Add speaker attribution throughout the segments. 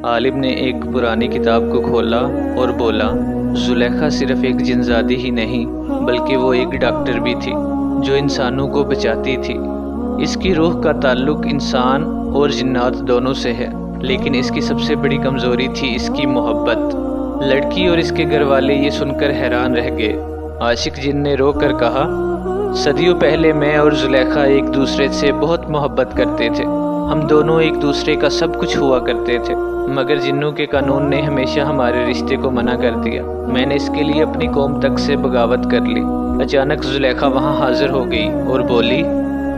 Speaker 1: आलिम ने एक पुरानी किताब को खोला और बोला, जुलेखा सिर्फ एक जिनजादी ही नहीं बल्कि वो एक डॉक्टर भी थी जो इंसानों को बचाती थी। इसकी रूह का ताल्लुक इंसान और जिन्नात दोनों से है, लेकिन इसकी सबसे बड़ी कमज़ोरी थी इसकी मोहब्बत। लड़की और इसके घर वाले ये सुनकर हैरान रह गए। आशिक जिन ने रो कर कहा, सदियों पहले मैं और जुलेखा एक दूसरे से बहुत मोहब्बत करते थे। हम दोनों एक दूसरे का सब कुछ हुआ करते थे, मगर जिन्नों के कानून ने हमेशा हमारे रिश्ते को मना कर दिया। मैंने इसके लिए अपनी कौम तक से बगावत कर ली। अचानक जुलेखा वहाँ हाजिर हो गई और बोली,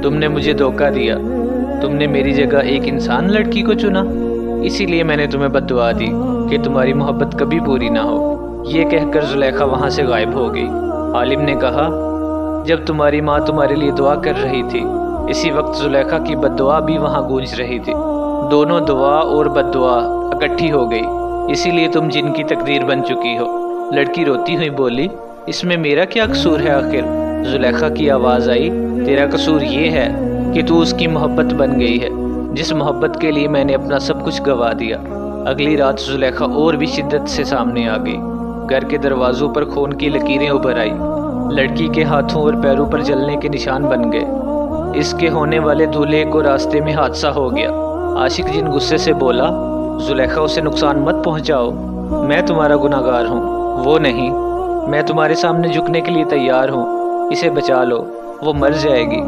Speaker 1: तुमने मुझे धोखा दिया। तुमने मेरी जगह एक इंसान लड़की को चुना, इसीलिए मैंने तुम्हें बद्दुआ दी कि तुम्हारी मोहब्बत कभी पूरी ना हो। ये कहकर जुलेखा वहाँ से गायब हो गई। आलिम ने कहा, जब तुम्हारी माँ तुम्हारे लिए दुआ कर रही थी, इसी वक्त जुलेखा की बद्दुआ भी वहाँ गूंज रही थी। दोनों दुआ और बद्दुआ इकट्ठी हो गई, इसीलिए तुम जिन की तकदीर बन चुकी हो। लड़की रोती हुई बोली, इसमें मेरा क्या कसूर है आखिर? जुलेखा की आवाज़ आई, तेरा कसूर ये है कि तू उसकी मोहब्बत बन गई है, जिस मोहब्बत के लिए मैंने अपना सब कुछ गवा दिया। अगली रात जुलेखा और भी शिद्दत से सामने आ गई। घर के दरवाज़ों पर खून की लकीरें उभर आई। लड़की के हाथों और पैरों पर जलने के निशान बन गए। इसके होने वाले दूल्हे को रास्ते में हादसा हो गया। आशिक जिन गुस्से से बोला, जुलेखा उसे नुकसान मत पहुंचाओ, मैं तुम्हारा गुनाहगार हूँ, वो नहीं। मैं तुम्हारे सामने झुकने के लिए तैयार हूँ, इसे बचा लो, वो मर जाएगी।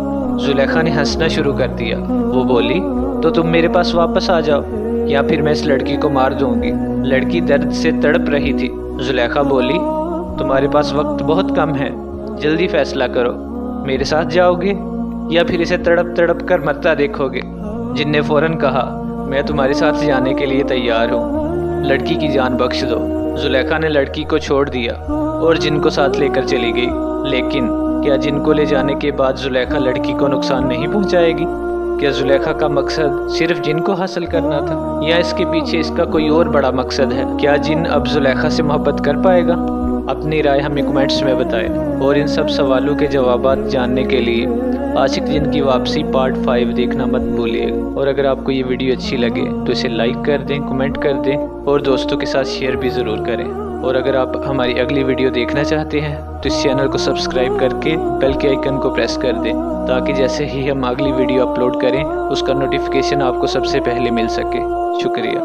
Speaker 1: जुलेखा ने हंसना शुरू कर दिया। वो बोली, तो तुम मेरे पास वापस आ जाओ या फिर मैं इस लड़की को मार दूंगी। लड़की दर्द से तड़प रही थी। जुलेखा बोली, तुम्हारे पास वक्त बहुत कम है, जल्दी फैसला करो, मेरे साथ जाओगे या फिर इसे तड़प तड़प कर मरता देखोगे? जिन ने फौरन कहा, मैं तुम्हारे साथ जाने के लिए तैयार हूँ, लड़की की जान बख्श दो। जुलेखा ने लड़की को छोड़ दिया और जिन को साथ लेकर चली गई। लेकिन क्या जिन को ले जाने के बाद जुलेखा लड़की को नुकसान नहीं पहुँचाएगी? क्या जुलेखा का मकसद सिर्फ जिन को हासिल करना था, या इसके पीछे इसका कोई और बड़ा मकसद है? क्या जिन अब जुलेखा से मोहब्बत कर पाएगा? अपनी राय हमें कमेंट्स में बताएं और इन सब सवालों के जवाबात जानने के लिए आशिक जिन की वापसी पार्ट 5 देखना मत भूलिएगा। और अगर आपको ये वीडियो अच्छी लगे तो इसे लाइक कर दें, कमेंट कर दें और दोस्तों के साथ शेयर भी ज़रूर करें। और अगर आप हमारी अगली वीडियो देखना चाहते हैं तो इस चैनल को सब्सक्राइब करके बेल के आइकन को प्रेस कर दें, ताकि जैसे ही हम अगली वीडियो अपलोड करें उसका नोटिफिकेशन आपको सबसे पहले मिल सके। शुक्रिया।